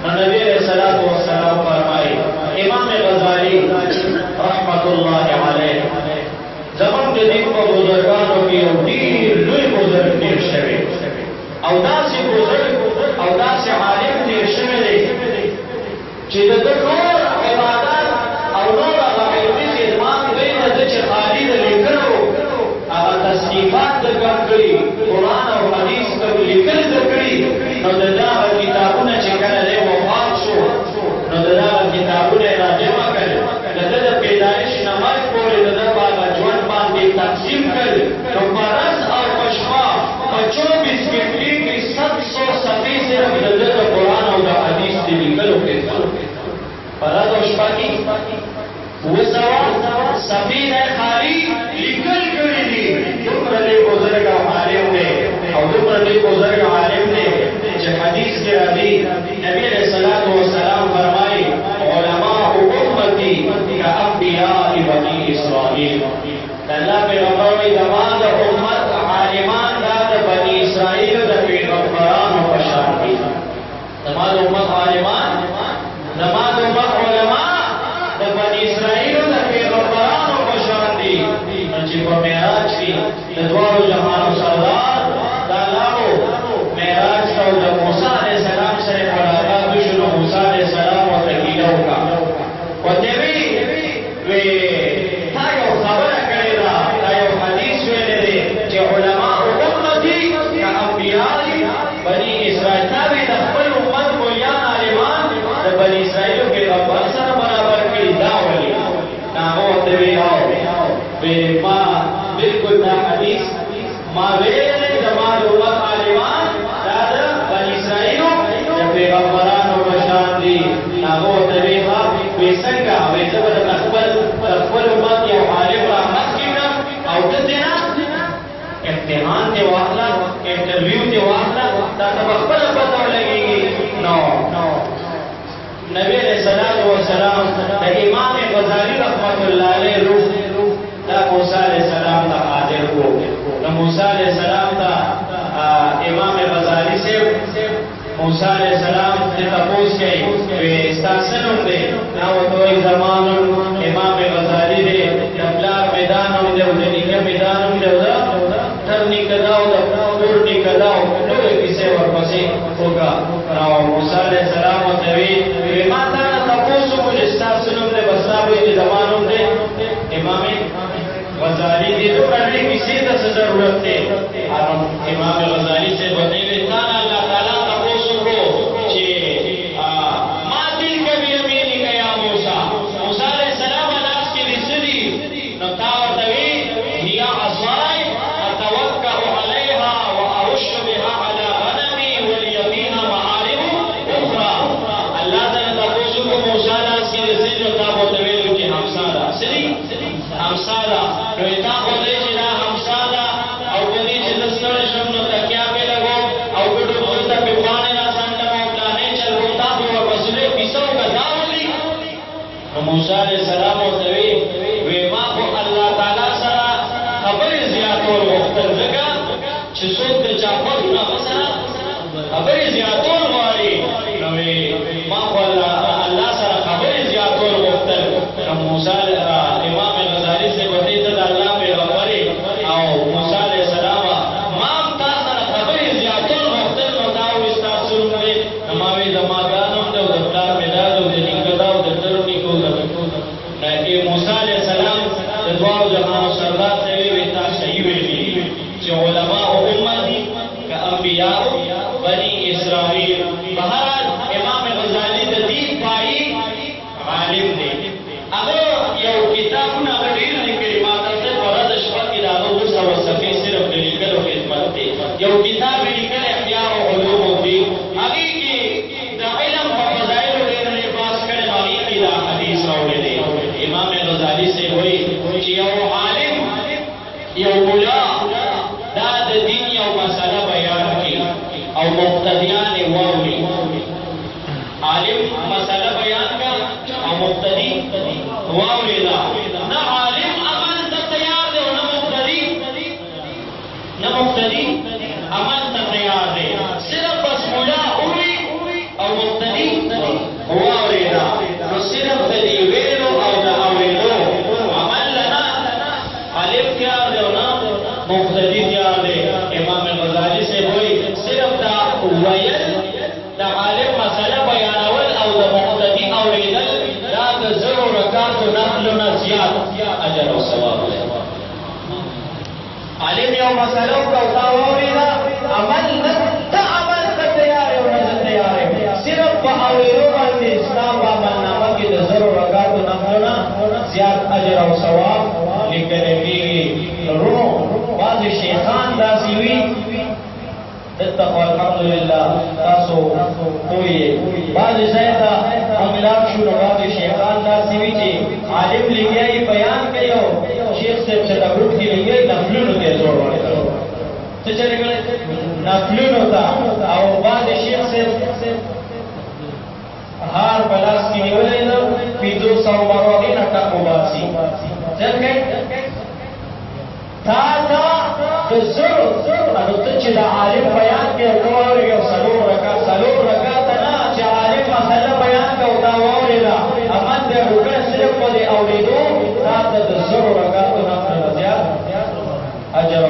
نبی علیہ الصلوۃ والسلام فرمائے امام غزالی رحمت اللہ علیہ زمان د دین په بزرګانو کې یو ډېر لوی بزرګ تیر شوی او داسې بزرګ او داسې عالم تیر شوی دی چې د ده نور عبادت او نور هغه علمي خدمات دوی نه ده چې خالي د لیکلو هغه تصنیفات ده کم کړي قرآن او حدیث ته لیکل ده کړي نو د ده هغه کتابونه چې کله دی وفات شو نو د ده هغه کتابونه یې راجمع کړل د ده د پیدایش نه مرګ پورې د ده په هغه ژوند باندې تقسیم کړل نو په ورځ او په شپه په 24 ګنټې کې 700 صفحې صرف د ده د قرآن او د حدیث د لیکلو خدمت فرض او شپه کې وسوا صفحې د خالي لیکل کړي دي دومره لوی بزرګ او عالم دی او دومره لوی بزرګ او عالم دی چې حدیث کې راځي نبی علیہ الصلوۃ والسلام فرمایي علماء امتی کانبیاء بنی اسرائیل الله پیغمبر وایي زما د امت عالمان دا د بنی اسرائیل د پیغمبرانو په شان دي زما د امت عالمان زما د امت علما د بنی اسرائیل د پیغمبرانو په شان دي چې په معراج کې د دوه جهانو سردار دا لاړو معراج ته د موسی علیه السلام سره ملاقات وشو موسی علیه السلام ورته کیله وکړه ورته وی تا یو خبره کړې ده دا یو حدیث ویلی دی چې علما امتي کانبیاء بني اسرائیل تا وی د خپل امت مولیان عالمان د بني اسرائیلو پیغمبر سره برابر کړي دا ولې هغه ورته وی ما بالکل دا حدیث ما ویلی زما د امت عالمان دا د بني اسرائیلو د پیغمبرانو په شان دي هغه ورته وی څنګه وی زه به د خپل امت یو عالم را مخکې کړم او ته ترې امتحان دې واخله انټرویو دې واخله دا ته به خپله پته ولګېږي نو نبی علیہ الصلوۃ والسلام د امام غزالی رحمت الله علیه روح دا موسی علیہ السلام ته حاضر و نو موسی علیہ السلام ته امام غزالی سے موسی علیہ السلام ته تپوس کوي وی ستا څه نوم دی هغه ورته وایي زما نوم امام غزالی دی د پلار مې دا نوم دی او د نیکه مې دا نوم دی او د تر نیکه دا او د کور نیکه دا او ټولې کیسې ورپسې وکړه نو موسی علیہ السلام ورته وی ما تا نه تپوس وکړو چې ستا څه نوم دی بس تا وایي چې زما نوم دی امام غزالی دی دومره ډېرې کیسې ته څه ضرورت دی امام غزالی صاحب ورته وی تا نه الله تعالی تپوس وکړو چې ما تلک بیمینک یا موسی موسی علیہ السلام لاس کې دې څه دي نو تا ورته وی هي عصای اتوکأ علیها وارش بها علی غنمی ولی فیها معارف اخرى الله تعالی تپوس وکړو موسی لاس کې دې څه دي نو تا ورته وی چې همسا ده څه دي همسا ده نو تا ورته چې دا همسا ده او کله چې د ستړي شم نو تکیا په لګو او ګډو ورته په باندې را څنګه مو پلانې چل وتا په وسله کیسو کا داولي موسی علیہ السلام ورته وی ما خو الله تعالی سره خبرې زیاتول وختل لګا چې څوک د چا په نه وسره خبرې زیاتول غواړي نو ما خو الله سره خبرې زیاتول وختل موسی امام غزالی سے وته د الله پیغمبر او موسی علیہ السلام ما تا سره خبرې زیاتول وختل نو دا وستا څومره نماوي زماګانو د پلار میلاد او د نیکه دا او د ترو نیکو دا موسی علیہ السلام د دوه جهانو سردار ته وی تا صحیح ویلي چې علماء امتی کانبیاء بنی اسرائیل بهر امام غزالی د دین پای عالم دی هغه یو کتابونه ډېر لیکلي ما تاسو ورځ شپه کې دا نو وسو صفحې صرف د لیکلو خدمت دی یو کتاب لیکل احیاء علوم الدین هغه کې د علم په فضایل ډېر باس کړي هغه کې دا حدیث راوړل دی امام غزالی سے وایي چې یو عالم یو مولا دا د دین یو مسله بیان کړي او مقتدیان واوري عالم مسله بیان کا او مقتدی واوري دا نه عالم عمل ته تیار دی او نه مقتدی عمل ته تیار دی صرف بس مولا اوي او مقتدی مسله بیانول او د مقتدی اوریدل دا د زرو رکعاتو نفلونه زیات اجر او ثواب لري. عالم یو مسله او تا اوریدا عمل نه ته عمل ته تیار او نه تیار صرف په اوریدو باندې اسلام په عملنامه کې د زرو رکعاتو نفلونه زیات اجر او ثواب لیکل کېږي. ورو بعض شیخان داسې وي اتقوا الحمدلله تاسو کوی بعض زیاده املاک شو بعض شیخان داسې وي چې عالم لګیای بیان کوي او شیخ صاحب چې دا ګروپ کې لګیای نفلونو ته زور ورکړي څه چې نفلونو ته او بعض شیخ صاحب هار بلاس کې نیولې نو 500 باندې نه ټاکو باسي څنګه تا د زرو انو ته چې د عالم بیان کې اوري او سلور رکعات نه چې عالم مسله بیان کا او دا اوريدا امن دې وکړه صرف په دې اورېدو تا د زرو رکعات نه زیات اجر